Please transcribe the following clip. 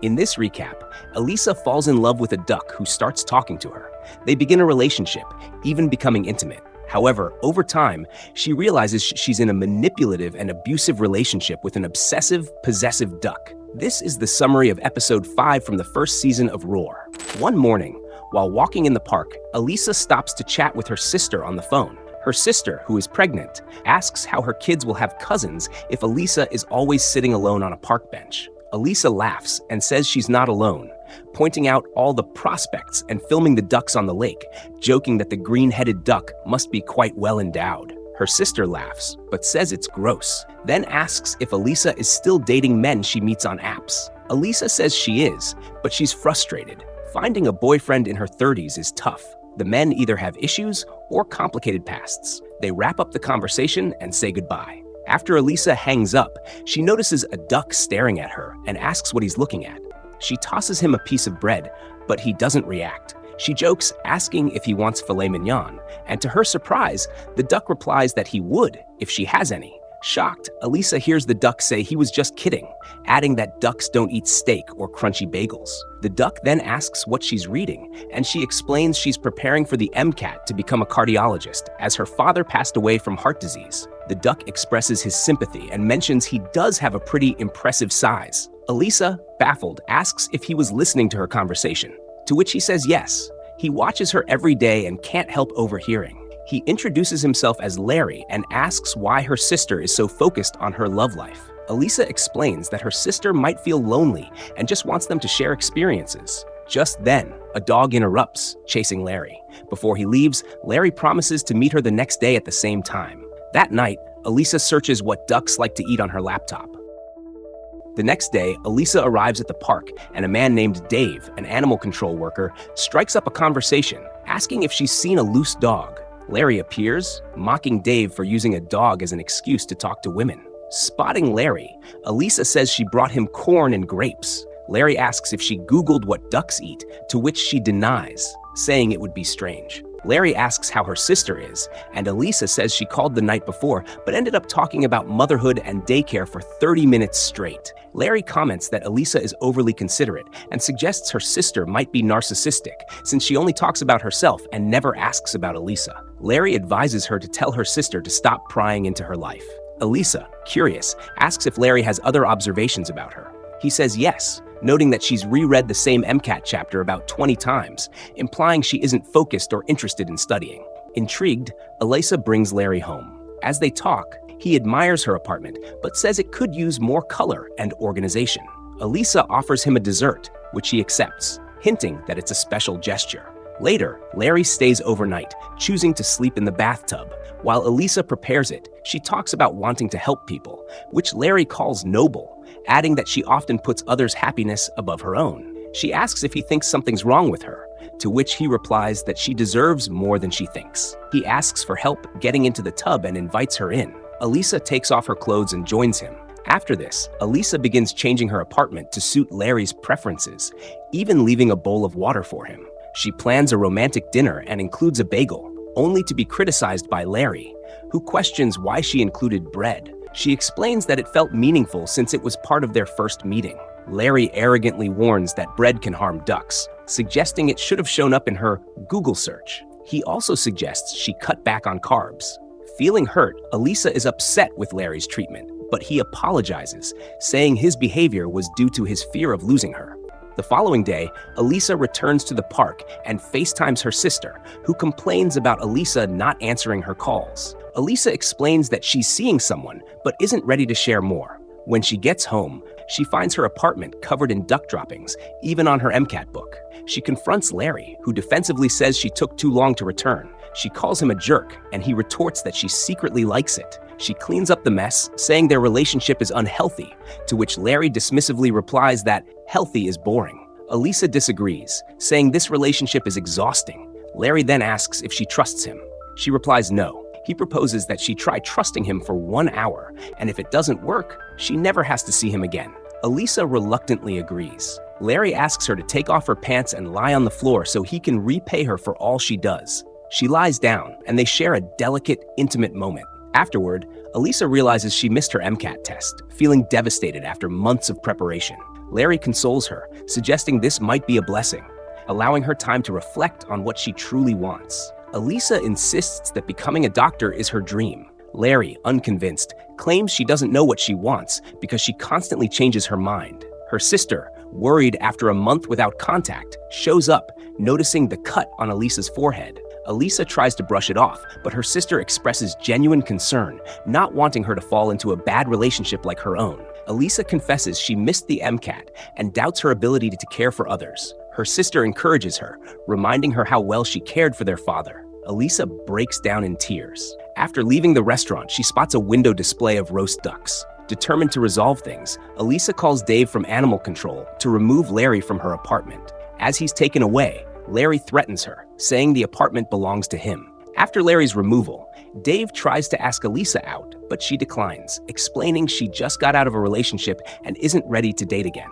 In this recap, Elisa falls in love with a duck who starts talking to her. They begin a relationship, even becoming intimate. However, over time, she realizes she's in a manipulative and abusive relationship with an obsessive, possessive duck. This is the summary of episode 5 from the first season of Roar. One morning, while walking in the park, Elisa stops to chat with her sister on the phone. Her sister, who is pregnant, asks how her kids will have cousins if Elisa is always sitting alone on a park bench. Elisa laughs and says she's not alone, pointing out all the prospects and filming the ducks on the lake, joking that the green-headed duck must be quite well endowed. Her sister laughs, but says it's gross, then asks if Elisa is still dating men she meets on apps. Elisa says she is, but she's frustrated. Finding a boyfriend in her 30s is tough. The men either have issues or complicated pasts. They wrap up the conversation and say goodbye. After Elisa hangs up, she notices a duck staring at her and asks what he's looking at. She tosses him a piece of bread, but he doesn't react. She jokes, asking if he wants filet mignon, and to her surprise, the duck replies that he would if she has any. Shocked, Elisa hears the duck say he was just kidding, adding that ducks don't eat steak or crunchy bagels. The duck then asks what she's reading, and she explains she's preparing for the MCAT to become a cardiologist, as her father passed away from heart disease. The duck expresses his sympathy and mentions he does have a pretty impressive size. Elisa, baffled, asks if he was listening to her conversation, to which he says yes. He watches her every day and can't help overhearing. He introduces himself as Larry and asks why her sister is so focused on her love life. Elisa explains that her sister might feel lonely and just wants them to share experiences. Just then, a dog interrupts, chasing Larry. Before he leaves, Larry promises to meet her the next day at the same time. That night, Elisa searches what ducks like to eat on her laptop. The next day, Elisa arrives at the park, and a man named Dave, an animal control worker, strikes up a conversation, asking if she's seen a loose dog. Larry appears, mocking Dave for using a dog as an excuse to talk to women. Spotting Larry, Elisa says she brought him corn and grapes. Larry asks if she Googled what ducks eat, to which she denies, saying it would be strange. Larry asks how her sister is, and Elisa says she called the night before, but ended up talking about motherhood and daycare for 30 minutes straight. Larry comments that Elisa is overly considerate and suggests her sister might be narcissistic, since she only talks about herself and never asks about Elisa. Larry advises her to tell her sister to stop prying into her life. Elisa, curious, asks if Larry has other observations about her. He says yes, noting that she's reread the same MCAT chapter about 20 times, implying she isn't focused or interested in studying. Intrigued, Elisa brings Larry home. As they talk, he admires her apartment, but says it could use more color and organization. Elisa offers him a dessert, which he accepts, hinting that it's a special gesture. Later, Larry stays overnight, choosing to sleep in the bathtub. While Elisa prepares it, she talks about wanting to help people, which Larry calls noble, adding that she often puts others' happiness above her own. She asks if he thinks something's wrong with her, to which he replies that she deserves more than she thinks. He asks for help getting into the tub and invites her in. Elisa takes off her clothes and joins him. After this, Elisa begins changing her apartment to suit Larry's preferences, even leaving a bowl of water for him. She plans a romantic dinner and includes a bagel, only to be criticized by Larry, who questions why she included bread. She explains that it felt meaningful since it was part of their first meeting. Larry arrogantly warns that bread can harm ducks, suggesting it should have shown up in her Google search. He also suggests she cut back on carbs. Feeling hurt, Elisa is upset with Larry's treatment, but he apologizes, saying his behavior was due to his fear of losing her. The following day, Elisa returns to the park and FaceTimes her sister, who complains about Elisa not answering her calls. Elisa explains that she's seeing someone, but isn't ready to share more. When she gets home, she finds her apartment covered in duck droppings, even on her MCAT book. She confronts Larry, who defensively says she took too long to return. She calls him a jerk, and he retorts that she secretly likes it. She cleans up the mess, saying their relationship is unhealthy, to which Larry dismissively replies that healthy is boring. Elisa disagrees, saying this relationship is exhausting. Larry then asks if she trusts him. She replies no. He proposes that she try trusting him for 1 hour, and if it doesn't work, she never has to see him again. Elisa reluctantly agrees. Larry asks her to take off her pants and lie on the floor so he can repay her for all she does. She lies down, and they share a delicate, intimate moment. Afterward, Elisa realizes she missed her MCAT test, feeling devastated after months of preparation. Larry consoles her, suggesting this might be a blessing, allowing her time to reflect on what she truly wants. Elisa insists that becoming a doctor is her dream. Larry, unconvinced, claims she doesn't know what she wants because she constantly changes her mind. Her sister, worried after a month without contact, shows up, noticing the cut on Elisa's forehead. Elisa tries to brush it off, but her sister expresses genuine concern, not wanting her to fall into a bad relationship like her own. Elisa confesses she missed the MCAT and doubts her ability to care for others. Her sister encourages her, reminding her how well she cared for their father. Elisa breaks down in tears. After leaving the restaurant, she spots a window display of roast ducks. Determined to resolve things, Elisa calls Dave from animal control to remove Larry from her apartment. As he's taken away, Larry threatens her, saying the apartment belongs to him. After Larry's removal, Dave tries to ask Elisa out, but she declines, explaining she just got out of a relationship and isn't ready to date again.